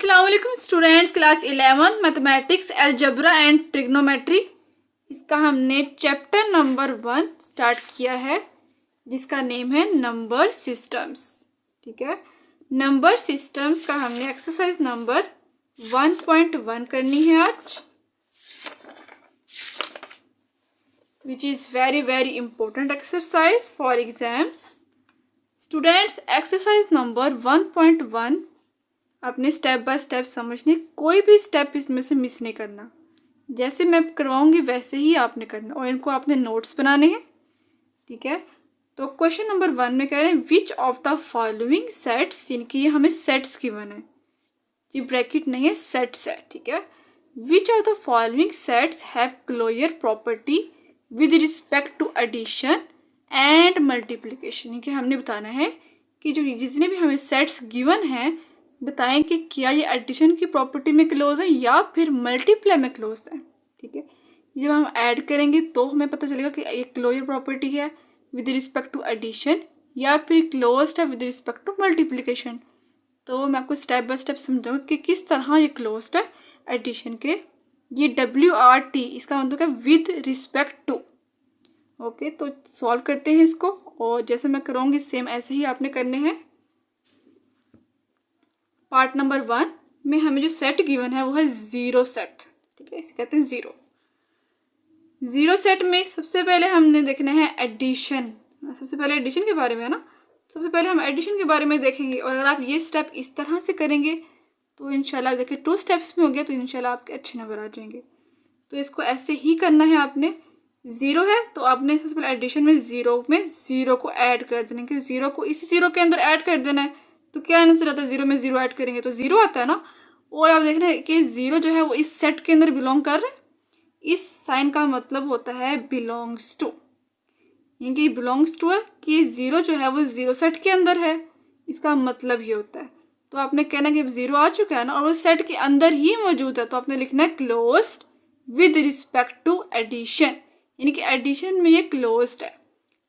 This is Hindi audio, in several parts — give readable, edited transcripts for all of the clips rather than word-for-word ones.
अस्सलाम वालेकुम students, class 11 mathematics algebra and trigonometry. इसका हमने चैप्टर नंबर 1 स्टार्ट किया है जिसका नेम है नंबर सिस्टम्स। ठीक है, नंबर सिस्टम्स का हमने एक्सरसाइज नंबर 1.1 करनी है आज, which is very important exercise for exams. Students, exercise number 1.1 आपने स्टेप बाय स्टेप समझने, कोई भी स्टेप इसमें से मिस नहीं करना। जैसे मैं करवाऊंगी वैसे ही आपने करना और इनको आपने नोट्स बनाने हैं। ठीक है, तो क्वेश्चन नंबर 1 में कह रहे हैं विच ऑफ द फॉलोइंग सेट्स, इनकी ये हमें सेट्स गिवन है, ये ब्रैकेट नहीं है, सेट्स है। ठीक है, which of the following sets have closure property with respect to addition and multiplication. इनके हमने बताना है कि जो जितने भी हमें सेट्स गिवन हैं बताएं कि क्या ये एडिशन की प्रॉपर्टी में क्लोज है या फिर मल्टीप्लाई में क्लोज है। ठीक है, जब हम ऐड करेंगे तो हमें पता चलेगा कि ये क्लोजर प्रॉपर्टी है विद रिस्पेक्ट टू एडिशन या फिर क्लोज्ड है विद रिस्पेक्ट टू मल्टीप्लिकेशन। तो मैं आपको स्टेप बाय स्टेप समझाऊंगा कि किस तरह ये क्लोज्ड है एडिशन के। ये WRT इसका मतलब है विद रिस्पेक्ट टू। ओके, तो सॉल्व करते हैं इसको और जैसे मैं कराऊंगी सेम ऐसे ही आपने करने हैं। पार्ट नंबर 1 में हमें जो सेट गिवन है वो है जीरो सेट। ठीक है, इसे कहते हैं जीरो सेट में सबसे पहले हमने देखना है एडिशन। सबसे पहले एडिशन के बारे में है ना, सबसे पहले हम एडिशन के बारे में देखेंगे। और अगर आप ये स्टेप इस तरह से करेंगे तो इंशाल्लाह, देखिए 2 स्टेप्स में हो गया तो इंशाल्लाह आपके अच्छे नंबर आ जाएंगे। तो इसको ऐसे ही करना है आपने। जीरो है तो आपने सबसे पहले एडिशन में जीरो को ऐड कर देना, कि जीरो को इसी जीरो के अंदर ऐड कर देना है। तो क्या आंसर आता है, जीरो में जीरो ऐड करेंगे तो जीरो आता है ना। और आप देख रहे हैं कि जीरो जो है वो इस सेट के अंदर बिलोंग कर रहा है। इस साइन का मतलब होता है बिलोंग्स टू, यानी बिलोंग्स टू है कि जीरो जो है वो जीरो सेट के अंदर है, इसका मतलब ये होता है। तो आपने कहना कि जीरो आ चुका है ना और वो सेट के अंदर ही मौजूद है, तो आपने लिखना है closed with respect to addition, यानी कि एडिशन में ये क्लोज्ड है।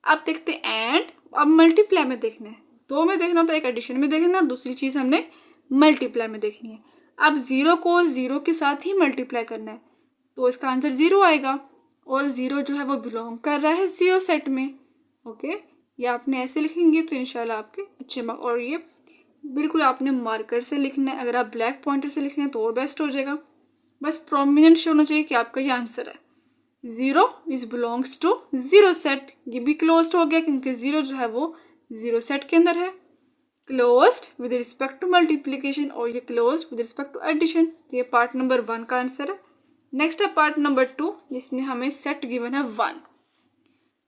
आप देखते हैं एंड, अब मल्टीप्लाई में देखना है, दो में देखना तो एक एडिशन में देखना और दूसरी चीज़ हमने मल्टीप्लाई में देखनी है। अब जीरो को जीरो के साथ ही मल्टीप्लाई करना है तो इसका आंसर जीरो आएगा और जीरो जो है वो बिलोंग कर रहा है जीरो सेट में। ओके, ये आपने ऐसे लिखेंगे तो इंशाल्लाह आपके अच्छे मार्क्स। और ये बिल्कुल आपने मार्कर से लिखना है, अगर आप ब्लैक पॉइंटर से लिख लें तो और बेस्ट हो जाएगा। बस प्रोमिनेंट होना चाहिए कि आपका ये आंसर है। Zero is belongs to zero set, ये भी क्लोज्ड हो गया क्योंकि जीरो जो है वो जीरो सेट के अंदर है। Closed with respect to multiplication और ये closed with respect to addition. तो ये पार्ट नंबर 1 का आंसर है। नेक्स्ट है पार्ट नंबर 2 जिसमें हमें सेट गिवन है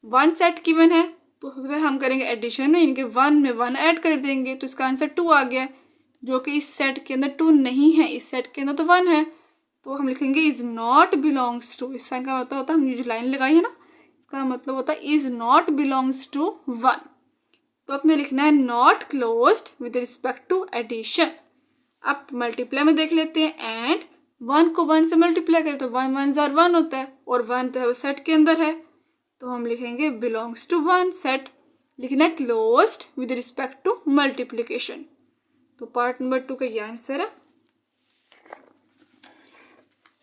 1 सेट गिवन है। तो सबसे पहले हम करेंगे एडिशन में, इनके 1 में 1 ऐड कर देंगे तो इसका आंसर 2 आ गया, जो कि इस सेट के अंदर 2 नहीं है, इस सेट के अंदर तो 1 है। तो हम लिखेंगे इज नॉट बिलोंग्स टू, इस साइन का मतलब होता है, हमने जो लाइन लगाई है ना इसका मतलब होता है इज नॉट बिलोंग्स टू 1। तो अपने लिखना है not closed with respect to addition. अब मल्टीप्लाई में देख लेते हैं एंड 1 को 1 से मल्टीप्लाई करें तो 1 1 जार 1 होता है और 1 तो है वो सेट के अंदर है, तो हम लिखेंगे बिलोंग्स टू 1 सेट। लिखना है closed with respect to multiplication. तो पार्ट नंबर 2 का ये आंसर है।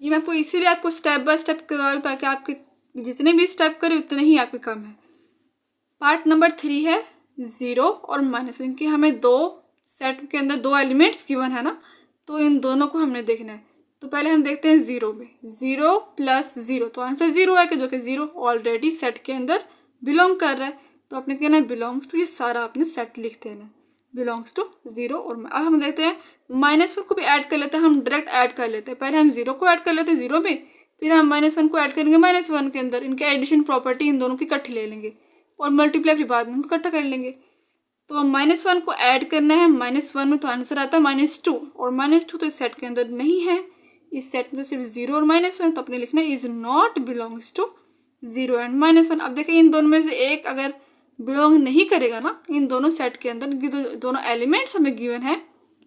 ये मैं आपको इसीलिए आपको स्टेप बाय स्टेप करवा रही हूँ ताकि आपके जितने भी स्टेप करें उतने ही आपके कम है। पार्ट नंबर 3 है जीरो और माइनस, क्योंकि हमें दो सेट के अंदर 2 एलिमेंट्स गिवन है ना, तो इन दोनों को हमने देखना है। तो पहले हम देखते हैं जीरो में, जीरो प्लस जीरो तो आंसर जीरो है, कि जो कि जीरो ऑलरेडी सेट के अंदर बिलोंग कर रहा है। तो आपने कहना है बिलोंग्स टू, ये सारा आपने सेट लिख देना है, बिलोंग्स टू जीरो। और अब हम देखते हैं -1 को भी ऐड कर लेते हैं, हम डायरेक्ट ऐड कर लेते हैं। पहले हम जीरो को ऐड कर लेते हैं जीरो में, फिर हम -1 को ऐड करेंगे -1 के अंदर। इनके एडिशन प्रॉपर्टी इन दोनों की इकट्ठी ले लेंगे और मल्टीप्लाई फिर बाद में उनको इकट्ठा कर लेंगे। तो -1 को ऐड करना है, -1 में तो आंसर आता है -2 और -2 तो इस सेट के अंदर नहीं है, इस सेट में तो सिर्फ जीरो और -1। तो अपने लिखना है is not belongs to zero and -1। अब देखिए इन दोनों में से एक अगर बिलोंग नहीं करेगा ना इन दोनों सेट के अंदर, दोनों एलिमेंट्स हमें गिवन है,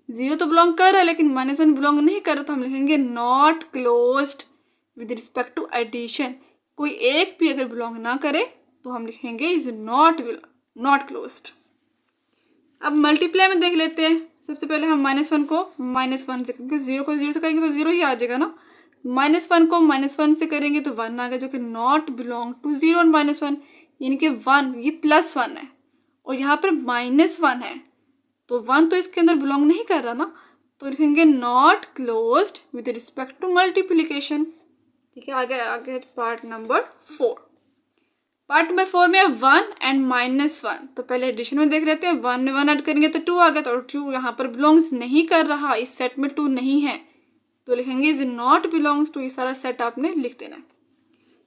जीरो तो बिलोंग कर रहा है लेकिन -1 बिलोंग नहीं कर रहा, तो हम लिखेंगे not closed with respect to addition. कोई एक भी अगर बिलोंग ना करे तो हम लिखेंगे इज नॉट क्लोज्ड। अब मल्टीप्लाई में देख लेते हैं, सबसे पहले हम -1 को -1 से, क्योंकि 0 को 0 से करेंगे तो 0 ही आ जाएगा ना। -1 को -1 से करेंगे तो 1 आ गया, जो कि नॉट बिलोंग टू 0 और -1, यानी कि 1 ये +1 है और यहाँ पर -1 है, तो 1 तो इसके अंदर बिलोंग नहीं कर रहा ना, तो लिखेंगे not closed with respect to multiplication. ठीक है, आगे पार्ट नंबर 4। पार्ट नंबर 4 में 1 एंड -1, तो पहले एडिशन में देख लेते हैं। 1 में 1 ऐड करेंगे तो 2 आ गया, तो 2 यहाँ पर बिलोंग्स नहीं कर रहा, इस सेट में 2 नहीं है, तो लिखेंगे इज नॉट बिलोंग्स टू, ये सारा सेट आपने लिख देना है।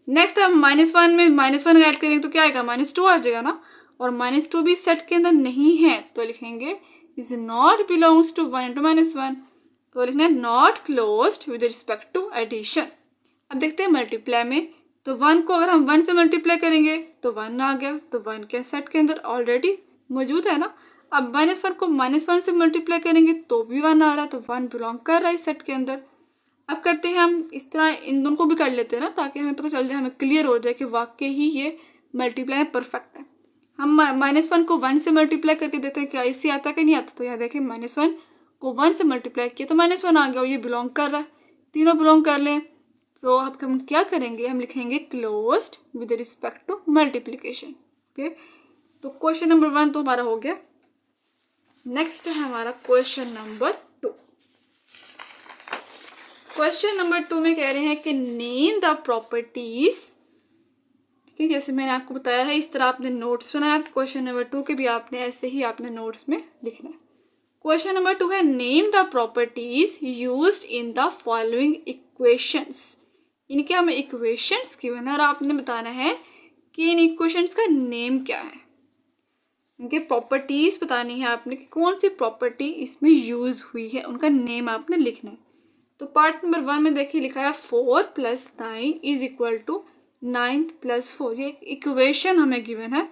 नेक्स्ट हम -1 में -1 ऐड करेंगे तो क्या आएगा, -2 आ जाएगा ना, और -2 भी सेट के अंदर नहीं है, तो लिखेंगे is not belongs to 1 into -1, तो लिखना है not closed with respect to addition. अब देखते हैं मल्टीप्लाई में, तो 1 को अगर हम 1 से मल्टीप्लाई करेंगे तो 1 आ गया, तो 1 के सेट के अंदर ऑलरेडी मौजूद है ना। अब -1 को -1 से मल्टीप्लाई करेंगे तो भी 1 आ रहा है, तो 1 बिलोंग कर रहा है इस सेट के अंदर। अब करते हैं हम इस तरह, इन दोनों को भी कर लेते हैं ना, ताकि हमें पता चल जाए, हमें क्लियर हो जाए कि वाकई ही ये मल्टीप्लाई में परफेक्ट है। हम -1 को 1 से मल्टीप्लाई करके देखते हैं क्या इससे आता है कि नहीं आता, तो यहाँ देखें -1 को 1 से मल्टीप्लाई किया तो -1 आ गया और ये बिलोंग कर रहा है, तीनों बिलोंग कर लें। तो अब हम क्या करेंगे, हम लिखेंगे closed with respect to multiplication. Okay, तो क्वेश्चन नंबर 1 तो हमारा हो गया। नेक्स्ट है हमारा क्वेश्चन नंबर 2। क्वेश्चन नंबर 2 में कह रहे हैं कि नेम द प्रॉपर्टीज। ठीक है, जैसे मैंने आपको बताया है इस तरह आपने नोट्स बनाया, क्वेश्चन नंबर 2 के भी आपने ऐसे ही आपने नोट्स में लिखना है। क्वेश्चन नंबर 2 है name the properties used in the following equations. इनके हमें इक्वेशंस गिवन है और आपने बताना है कि इन इक्वेशंस का नेम क्या है। इनके प्रॉपर्टीज बतानी है आपने कि कौन सी प्रॉपर्टी इसमें यूज हुई है, उनका नेम आपने लिखना है। तो पार्ट नंबर 1 में देखिए लिखा है 4 + 9 = 9 + 4, ये एक इक्वेशन हमें गिवन है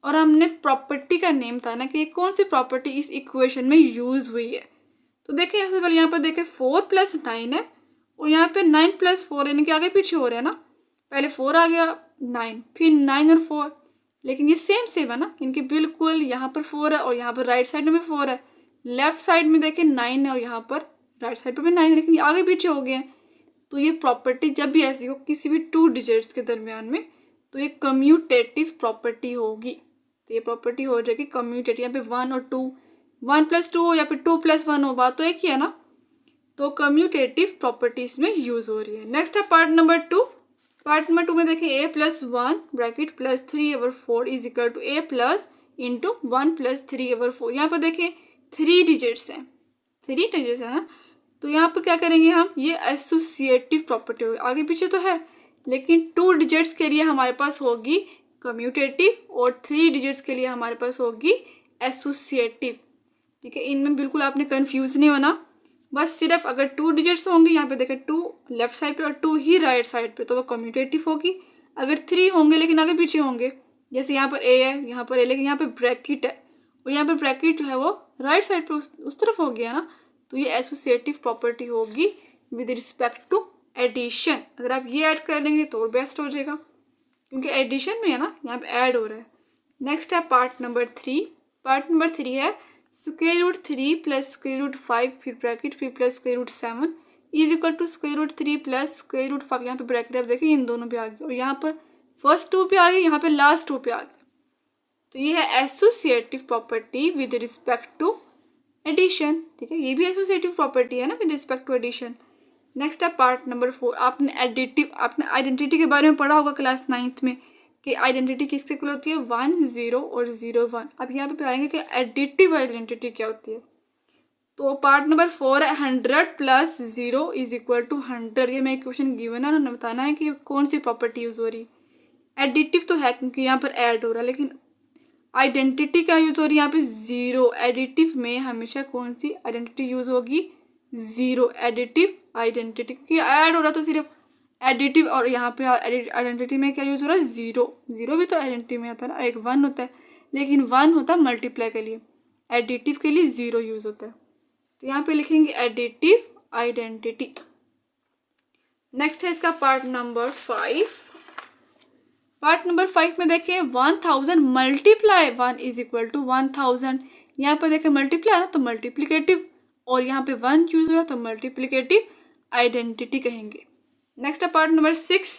और हमने प्रॉपर्टी का नेम बताना कि कौन सी प्रॉपर्टी इस इक्वेशन में यूज हुई है। तो देखिए सबसे पहले यहाँ पर देखिए 4 + 9 है और यहाँ पे 9 + 4 यानी कि आगे पीछे हो रहे हैं ना, पहले 4 आ गया 9, फिर 9 और 4, लेकिन ये सेम है ना, इनके बिल्कुल यहाँ पर 4 है और यहाँ पर राइट साइड में भी 4 है, लेफ्ट साइड में देखिए 9 है और यहाँ पर राइट साइड पर भी 9 है, लेकिन आगे पीछे हो गए हैं। तो ये प्रॉपर्टी जब भी ऐसी हो किसी भी 2 डिजिट्स के दरमियान में, तो ये कम्यूटेटिव प्रॉपर्टी होगी। तो ये प्रॉपर्टी हो जाएगी कम्यूटेटिव, यहाँ पे 1 और 2, 1 + 2 हो या फिर 2 + 1 हो, बात तो एक ही है ना, तो कम्यूटेटिव प्रॉपर्टीज में यूज हो रही है। नेक्स्ट है पार्ट नंबर 2। पार्ट नंबर 2 में देखिए a + 1 + 3/4 = a + * 1 + 3/4। यहाँ पर देखिए 3 डिजिट्स हैं, 3 डिजिट्स है ना, तो यहाँ पर क्या करेंगे हम, ये एसोसिएटिव प्रॉपर्टी होगी, आगे पीछे तो है लेकिन 2 डिजिट्स के लिए हमारे पास होगी कम्यूटेटिव और 3 डिजिट्स के लिए हमारे पास होगी एसोसिएटिव। ठीक है, इनमें बिल्कुल आपने कंफ्यूज नहीं होना, बस सिर्फ अगर 2 डिजिट्स होंगे, यहाँ पे देखें 2 लेफ्ट साइड पे और 2 ही राइट साइड पे, तो वो कम्यूटेटिव होगी। अगर 3 होंगे लेकिन आगे पीछे होंगे, जैसे यहाँ पर a है, यहाँ पर a, लेकिन यहाँ पे ब्रैकेट है और यहाँ पर ब्रैकेट जो है वो राइट साइड पे उस तरफ हो गया ना, तो ये एसोसिएटिव प्रॉपर्टी होगी विद रिस्पेक्ट टू एडिशन। अगर आप ये ऐड कर लेंगे तो और बेस्ट हो जाएगा, क्योंकि एडिशन में है ना, यहाँ पे ऐड हो रहा है। नेक्स्ट है पार्ट नंबर 3। पार्ट नंबर 3 है √3 + √5 फिर ब्रैकेट फिर +7 = √3 + √5। यहाँ पे ब्रैकेट आप देखिए इन दोनों पे आ गया और यहाँ पर फर्स्ट 2 पे आ गई, यहाँ पे लास्ट 2 पे आ गया। तो ये है associative property with respect to addition. ठीक है, ये भी एसोसिएटिव प्रॉपर्टी है ना with respect to addition. Next है पार्ट नंबर 4। आपने आइडेंटिटी के बारे में पढ़ा होगा क्लास 9th में कि आइडेंटिटी किससे इक्वल होती है, 1 0 और 0 1। अब यहाँ पे बताएंगे कि एडिटिव आइडेंटिटी क्या होती है। तो पार्ट नंबर 4 है 100 + 0 = 100। ये मैं क्वेश्चन गिवन है ना, बताना है कि कौन सी प्रॉपर्टी यूज हो रही है। एडिटिव तो है क्योंकि यहाँ पर ऐड हो रहा है, लेकिन आइडेंटिटी क्या यूज हो रही है यहाँ पे, 0। एडिटिव में हमेशा कौन सी आइडेंटिटी यूज होगी, 0 एडिटिव आइडेंटिटी, क्योंकि ऐड हो रहा तो सिर्फ एडिटिव, और यहाँ पे आइडेंटिटी में क्या यूज हो रहा है, 0। 0 भी तो आइडेंटिटी में आता है ना, एक 1 होता है, लेकिन 1 होता है मल्टीप्लाई के लिए, एडिटिव के लिए 0 यूज होता है। तो यहाँ पे लिखेंगे एडिटिव आइडेंटिटी। नेक्स्ट है इसका पार्ट नंबर 5। पार्ट नंबर 5 में देखिए 1000 × 1 = 1000। यहाँ पर देखें मल्टीप्लाई ना तो मल्टीप्लिकेटिव, और यहाँ पे 1 यूज हो रहा तो मल्टीप्लिकेटिव आइडेंटिटी कहेंगे। नेक्स्ट है पार्ट नंबर 6,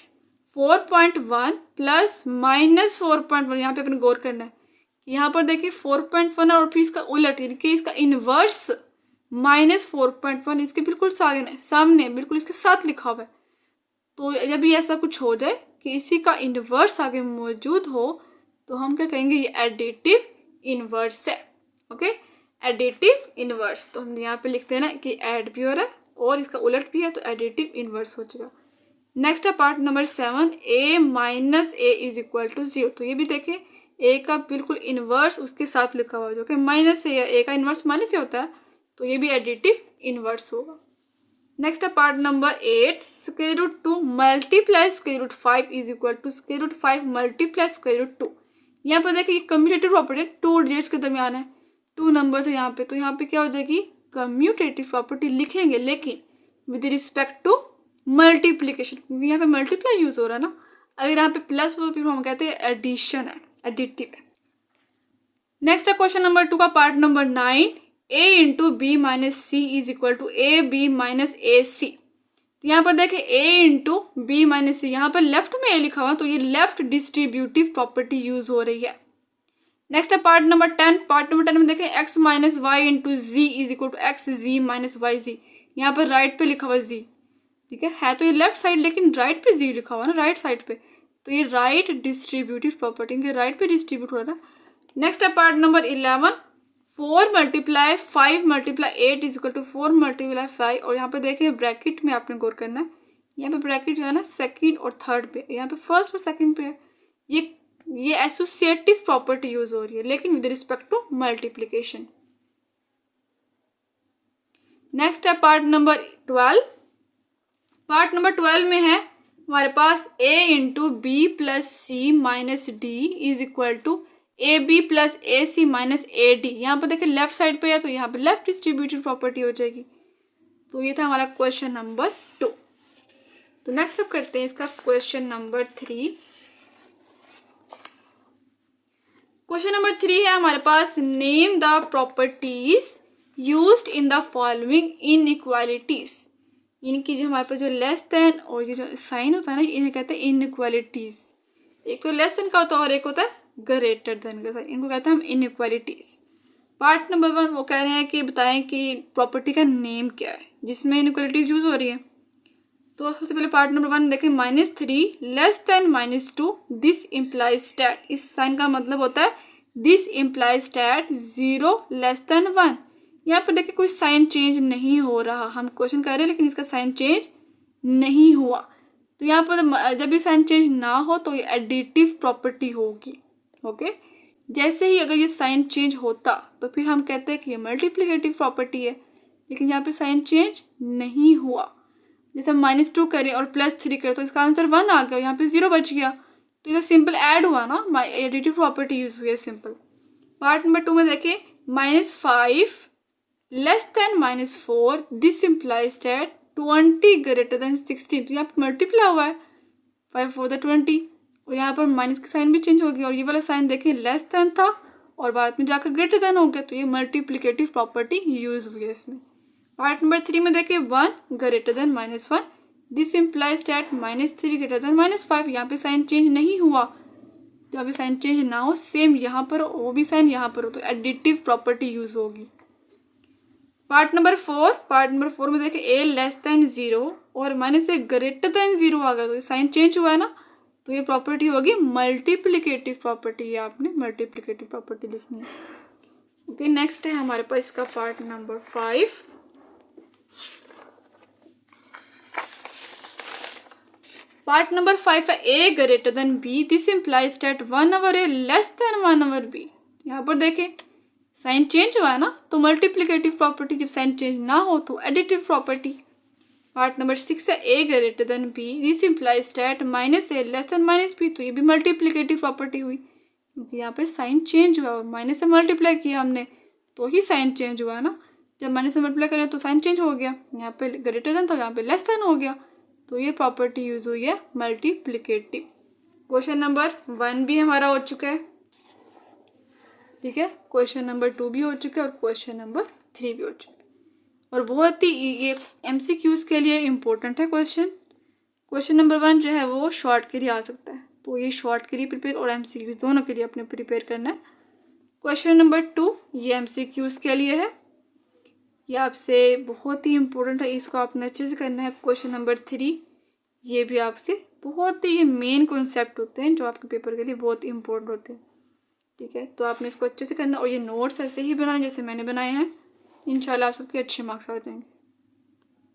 4.1 प्लस माइनस 4.1। यहाँ पे अपने गौर करना है, यहाँ पर देखिए 4.1 और फिर इसका उलट यानी कि इसका इनवर्स -4.1 इसके बिल्कुल सामने बिल्कुल इसके साथ लिखा हुआ है। तो जब भी ऐसा कुछ हो जाए कि इसी का इनवर्स आगे मौजूद हो तो हम क्या कहेंगे, ये एडिटिव इनवर्स है। Okay, additive inverse. तो हम यहाँ पे लिखते हैं ना कि ऐड भी हो रहा है और इसका उलट भी है तो एडिटिव इनवर्स हो जाएगा। नेक्स्ट है part number 7, a minus A is equal to 0। तो ये भी देखें a का बिल्कुल इनवर्स उसके साथ लिखा हुआ है जो कि माइनस से, a का इनवर्स माइनस से होता है तो ये भी एडिटिव इनवर्स होगा। नेक्स्ट है part number 8, √2 multiply √5 is equal to √5 multiply √2। यहाँ पर देखिए कम्यूटेटिव प्रॉपर्टी 2 डिजिट्स के दरमियान है, 2 नंबर्स है यहाँ पे, तो यहाँ पे क्या हो जाएगी कम्यूटेटिव प्रॉपर्टी लिखेंगे लेकिन विद रिस्पेक्ट टू मल्टीप्लीकेशन, क्योंकि यहाँ पे मल्टीप्लाई यूज हो रहा है ना। अगर यहाँ पे प्लस हो तो फिर हम कहते हैं एडिशन है, एडिटिव है। नेक्स्ट है क्वेश्चन नंबर 2 का part number 9, a into b minus c is equal to A b minus a c. तो यहाँ पर देखें a into b minus c, यहाँ पर लेफ्ट में a लिखा हुआ तो ये लेफ्ट डिस्ट्रीब्यूटिव प्रॉपर्टी यूज हो रही है। नेक्स्ट है पार्ट नंबर 10, पार्ट नंबर 10 में देखें x minus y into g is equal to x g minus y g. यहाँ पर राइट पे लिखा हुआ जी, ठीक है तो ये लेफ्ट साइड लेकिन राइट पे जी लिखा हुआ ना राइट साइड पे, तो ये राइट डिस्ट्रीब्यूटिव प्रॉपर्टी राइट पे डिस्ट्रीब्यूट हो रहा है। नेक्स्ट है part number 11, 4 multiply 5 multiply 8 is equal to 4 multiply 5। और यहाँ पे देखिए ब्रैकेट में आपने गौर करना है, यहाँ पे ब्रैकेट जो है ना सेकंड और थर्ड पे, यहाँ पे फर्स्ट और सेकंड पे है। ये एसोसिएटिव प्रॉपर्टी यूज हो रही है लेकिन with respect to multiplication. Next है पार्ट नंबर 12, पार्ट नंबर 12 में है हमारे पास a into B plus C minus D is equal to A B plus A C minus A D. यहाँ पर देखिए लेफ्ट साइड पे है तो यहाँ पे लेफ्ट डिस्ट्रीब्यूटिव प्रॉपर्टी हो जाएगी। तो ये था हमारा क्वेश्चन नंबर 2। तो नेक्स्ट अब करते हैं इसका क्वेश्चन नंबर 3। क्वेश्चन नंबर 3 है हमारे पास, name the properties used in the following inequalities. इनकी जो हमारे पास जो लेस देन और ये जो साइन होता है ना इन्हें कहते हैं इनइक्वालिटीज। एक तो लेस देन का होता है और एक होता है ग्रेटर देन का, इनको कहते हैं हम इनइक्वालिटीज। पार्ट नंबर 1 वो कह रहे हैं कि बताएं कि प्रॉपर्टी का नेम क्या है जिसमें इनइक्वालिटीज यूज हो रही है। तो सबसे पहले पार्ट नंबर 1 देखें, -3 less than -2 this implies that. इस साइन का मतलब होता है this implies that 0 less than 1। यहाँ पर देखिए कोई साइन चेंज नहीं हो रहा, हम क्वेश्चन कर रहे हैं लेकिन इसका साइन चेंज नहीं हुआ। तो यहाँ पर जब भी साइन चेंज ना हो तो ये एडिटिव प्रॉपर्टी होगी। ओके, जैसे ही अगर ये साइन चेंज होता तो फिर हम कहते हैं कि ये मल्टीप्लिकेटिव प्रॉपर्टी है, लेकिन यहाँ पे साइन चेंज नहीं हुआ। जैसे हम -2 करें और +3 करें तो इसका आंसर 1 आ गया, यहाँ पे 0 बच गया, तो ये तो सिंपल ऐड हुआ ना, एडिटिव प्रॉपर्टी यूज हुई है सिंपल। पार्ट नंबर 2 में देखिए, -5 less than -4 this implies that 20 greater than 16। तो यहाँ पे मल्टीप्लाई हुआ है 5 4 द 20 और यहाँ पर माइनस का साइन भी चेंज हो गया और ये वाला साइन देखिए लेस देन था और बाद में जाकर ग्रेटर देन हो गया, तो ये मल्टीप्लिकेटिव प्रॉपर्टी यूज हुई है इसमें। पार्ट नंबर 3 में देखिए 1 greater than -1 this implies that -3 greater than -5। यहाँ पे साइन चेंज नहीं हुआ, तो अभी साइन चेंज ना हो सेम यहाँ पर वो भी साइन यहाँ पर हो तो एडिटिव प्रॉपर्टी यूज होगी। पार्ट नंबर 4 में देखिए a लेस देन 0 और -a ग्रेटर देन 0 आ गया, तो साइन चेंज हुआ है ना, तो ये प्रॉपर्टी होगी मल्टीप्लिकेटिव प्रॉपर्टी। ये आपने मल्टीप्लिकेटिव प्रॉपर्टी लिखनी है। ओके, नेक्स्ट है हमारे पास इसका पार्ट नंबर 5। पार्ट नंबर 5 है a greater than b this implies that 1/a less than 1/b। यहाँ पर देखें साइन चेंज हुआ है ना, तो मल्टीप्लिकेटिव प्रॉपर्टी, जब साइन चेंज ना हो तो एडिटिव प्रॉपर्टी। पार्ट नंबर 6 है a greater than b this implies that -a less than -b। तो ये भी मल्टीप्लिकेटिव प्रॉपर्टी हुई क्योंकि यहाँ पर साइन चेंज हुआ, माइनस से मल्टीप्लाई किया हमने तो ही साइन चेंज हुआ है ना। जब माइनस से मल्टीप्लाई करें तो साइन चेंज हो गया, यहाँ पे ग्रेटर देन था यहाँ पे लेस देन हो गया, तो ये प्रॉपर्टी यूज हुई है मल्टीप्लिकेटिव। क्वेश्चन नंबर 1 भी हमारा हो चुका है। ठीक है, क्वेश्चन नंबर 2 भी हो चुका है और क्वेश्चन नंबर 3 भी हो चुका है। और बहुत ही ये MCQs के लिए इम्पोर्टेंट है क्वेश्चन। क्वेश्चन नंबर 1 जो है वो शॉर्ट के लिए आ सकता है, तो ये शॉर्ट के लिए प्रिपेयर और MCQs दोनों के लिए अपने प्रिपेयर करना है। क्वेश्चन नंबर 2 ये MCQs के लिए है, ये आपसे बहुत ही इम्पोर्टेंट है, इसको आपने अच्छे से करना है। क्वेश्चन नंबर 3 ये भी आपसे बहुत ही, ये मेन कॉन्सेप्ट होते हैं जो आपके पेपर के लिए बहुत इम्पोर्टेंट होते हैं। ठीक है, तो आपने इसको अच्छे से करना और ये नोट्स ऐसे ही बनाए जैसे मैंने बनाए हैं। इंशाल्लाह आप सबके अच्छे मार्क्स आ जाएंगे।